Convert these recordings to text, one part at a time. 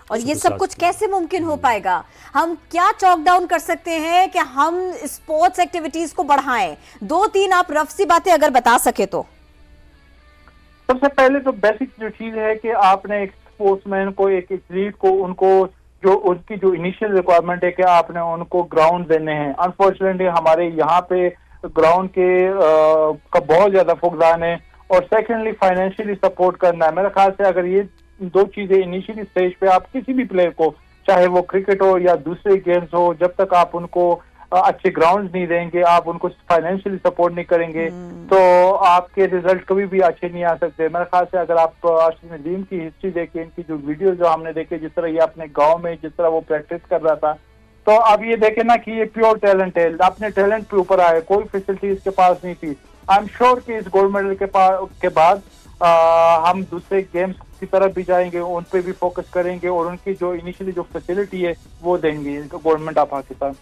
और ये सब कुछ कैसे मुमकिन हो पाएगा? हम क्या चॉक डाउन कर सकते हैं कि हम स्पोर्ट्स एक्टिविटीज को बढ़ाएं? 2-3 आप रफ सी बातें अगर बता सके तो। सबसे पहले तो बेसिक जो चीज है कि आपने एक स्पोर्ट्समैन को, एक एथलीट को, उनको जो उनकी जो इनिशियल रिक्वायरमेंट है कि आपने उनको ग्राउंड देने हैं। अनफॉर्चुनेटली हमारे यहाँ पे ग्राउंड के का बहुत ज्यादा फुकदान है, और सेकेंडली फाइनेंशियली सपोर्ट करना है। मेरे ख्याल से अगर ये दो चीजें इनिशियली स्टेज पे आप किसी भी प्लेयर को, चाहे वो क्रिकेट हो या दूसरे गेम्स हो, जब तक आप उनको अच्छे ग्राउंड नहीं देंगे, आप उनको फाइनेंशियली सपोर्ट नहीं करेंगे, तो आपके रिजल्ट कभी भी अच्छे नहीं आ सकते। मेरे ख्याल से अगर आप अर्शद नदीम की हिस्ट्री देखें, इनकी जो वीडियो जो हमने देखे, जिस तरह ये अपने गांव में जिस तरह वो प्रैक्टिस कर रहा था, तो अब ये देखे ना कि ये प्योर टैलेंट है, अपने टैलेंट के ऊपर आए, कोई फैसिलिटी इसके पास नहीं थी। आई एम श्योर कि इस गोल्ड मेडल के बाद हम दूसरे गेम्स की तरफ भी जाएंगे, उन पे भी फोकस करेंगे, और उनकी जो इनिशियली जो फैसिलिटी है वो देंगे गवर्नमेंट ऑफ पाकिस्तान।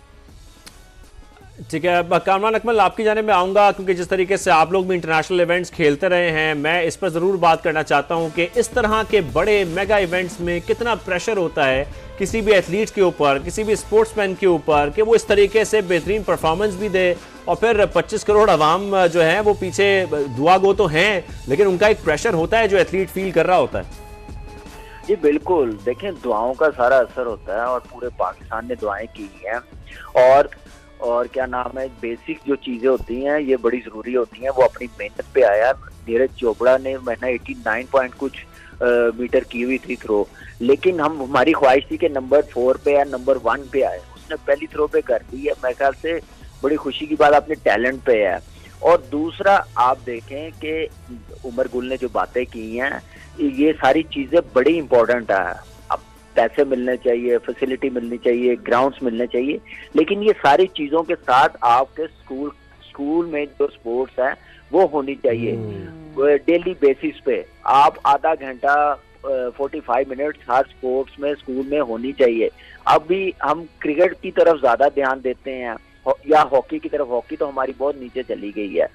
ठीक है कामरान अकमल, आपकी जाने में आऊँगा, क्योंकि जिस तरीके से आप लोग भी इंटरनेशनल इवेंट्स खेलते रहे हैं, मैं इस पर ज़रूर बात करना चाहता हूं कि इस तरह के बड़े मेगा इवेंट्स में कितना प्रेशर होता है किसी भी एथलीट के ऊपर, किसी भी स्पोर्ट्समैन के ऊपर, कि वो इस तरीके से बेहतरीन परफॉर्मेंस भी दे, और फिर 25 करोड़ अवाम जो है वो पीछे दुआ गो तो हैं, लेकिन उनका एक प्रेशर होता है जो एथलीट फील कर रहा होता है। जी बिल्कुल, देखें दुआओं का सारा असर होता है, और पूरे पाकिस्तान ने दुआएं की हैं, और क्या नाम है, बेसिक जो चीजें होती हैं ये बड़ी जरूरी होती हैं, वो अपनी मेहनत पे आया। नीरज चोपड़ा ने मैंने 89 पॉइंट कुछ मीटर की हुई थी थ्रो, लेकिन हमारी ख्वाहिश थी कि नंबर 4 पे या नंबर 1 पे आए, उसने पहली थ्रो पे कर दी है। मेरे ख्याल से बड़ी खुशी की बात अपने टैलेंट पे है। और दूसरा आप देखें कि उमर गुल ने जो बातें की हैं, ये सारी चीजें बड़ी इंपॉर्टेंट है। पैसे मिलने चाहिए, फैसिलिटी मिलनी चाहिए, ग्राउंड्स मिलने चाहिए, लेकिन ये सारी चीजों के साथ आपके स्कूल में जो स्पोर्ट्स है वो होनी चाहिए डेली बेसिस पे। आप आधा घंटा 45 मिनट्स हर स्पोर्ट्स में स्कूल में होनी चाहिए। अभी हम क्रिकेट की तरफ ज्यादा ध्यान देते हैं या हॉकी की तरफ, हॉकी तो हमारी बहुत नीचे चली गई है।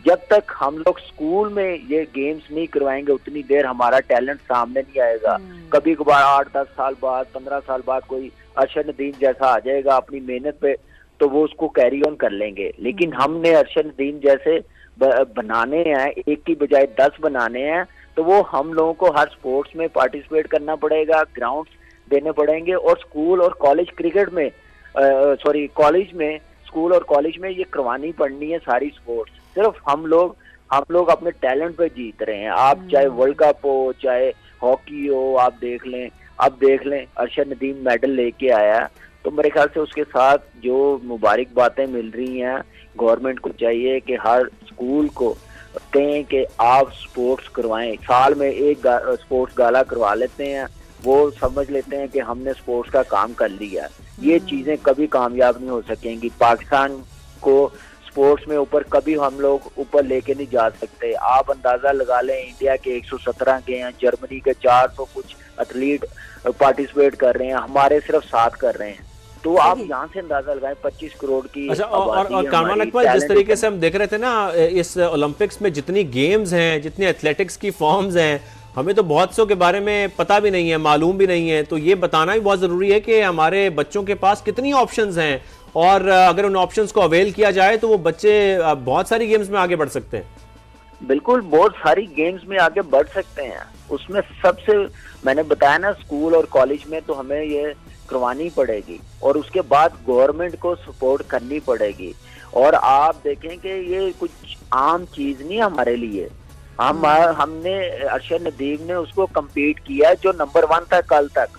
जब तक हम लोग स्कूल में ये गेम्स नहीं करवाएंगे उतनी देर हमारा टैलेंट सामने नहीं आएगा। कभी कभार 8-10 साल बाद, 15 साल बाद कोई अरशद नदीम जैसा आ जाएगा अपनी मेहनत पे, तो वो उसको कैरी ऑन कर लेंगे। लेकिन हमने अरशद नदीम जैसे बनाने हैं, एक की बजाय 10 बनाने हैं, तो वो हम लोगों को हर स्पोर्ट्स में पार्टिसिपेट करना पड़ेगा, ग्राउंड्स देने पड़ेंगे, और स्कूल और कॉलेज क्रिकेट में कॉलेज में, स्कूल और कॉलेज में ये करवानी पड़नी है सारी स्पोर्ट्स। सिर्फ हम लोग अपने टैलेंट पे जीत रहे हैं। आप चाहे वर्ल्ड कप हो, चाहे हॉकी हो, आप देख लें अरशद नदीम मेडल लेके आया, तो मेरे ख्याल से उसके साथ जो मुबारक बातें मिल रही हैं, गवर्नमेंट को चाहिए कि हर स्कूल को कहें कि आप स्पोर्ट्स करवाएं, साल में एक स्पोर्ट्स गाला करवा लेते हैं, वो समझ लेते हैं कि हमने स्पोर्ट्स का काम कर लिया। ये चीजें कभी कामयाब नहीं हो सकेंगी। पाकिस्तान को स्पोर्ट्स में ऊपर कभी हम लोग ऊपर लेके नहीं जा सकते। आप अंदाजा लगा लें, इंडिया के 117 के हैं, जर्मनी के 400 कुछ एथलीट पार्टिसिपेट कर रहे हैं, हमारे सिर्फ 7 कर रहे हैं। तो आप यहाँ से अंदाजा लगाएं 25 करोड़ की। अच्छा, और कामरान अकमल, जिस तरीके से हम देख रहे थे ना इस ओलंपिक्स में, जितनी गेम्स हैं, जितनी एथलेटिक्स की फॉर्म्स हैं, हमें तो बहुत सौ के बारे में पता भी नहीं है, मालूम भी नहीं है। तो ये बताना भी बहुत जरूरी है कि हमारे बच्चों के पास कितनी ऑप्शंस हैं, और अगर उन ऑप्शंस को अवेल किया जाए तो वो बच्चे बहुत सारी गेम्स में आगे बढ़ सकते हैं। बिल्कुल, बहुत सारी गेम्स में आगे बढ़ सकते हैं। उसमें सबसे मैंने बताया ना, स्कूल और कॉलेज में तो हमें ये करवानी पड़ेगी, और उसके बाद गवर्नमेंट को सपोर्ट करनी पड़ेगी। और आप देखें कि ये कुछ आम चीज नहीं हमारे लिए। हमने अरशद नदीम ने उसको कम्पीट किया जो नंबर 1 था कल तक।